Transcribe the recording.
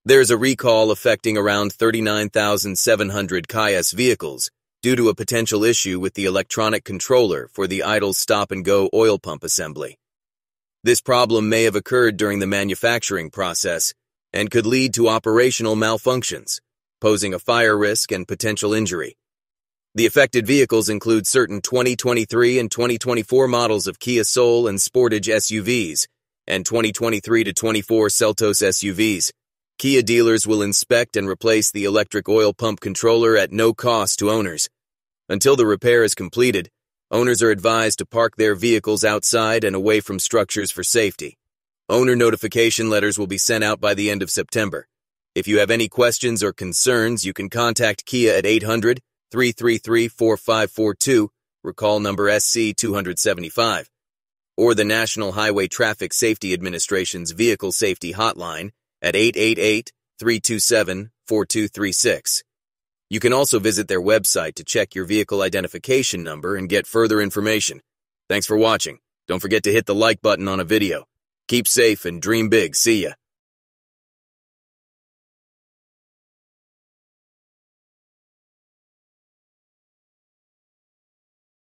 There's a recall affecting around 39,700 Kia vehicles due to a potential issue with the electronic controller for the idle stop-and-go oil pump assembly. This problem may have occurred during the manufacturing process and could lead to operational malfunctions, posing a fire risk and potential injury. The affected vehicles include certain 2023 and 2024 models of Kia Soul and Sportage SUVs, and 2023 to 24 Seltos SUVs. Kia dealers will inspect and replace the electric oil pump controller at no cost to owners. Until the repair is completed, owners are advised to park their vehicles outside and away from structures for safety. Owner notification letters will be sent out by the end of September. If you have any questions or concerns, you can contact Kia at 800-333-4542, recall number SC275, or the National Highway Traffic Safety Administration's Vehicle Safety Hotline at 888-327-4236. You can also visit their website to check your vehicle identification number and get further information. Thanks for watching. Don't forget to hit the like button on a video. Keep safe and dream big. See ya.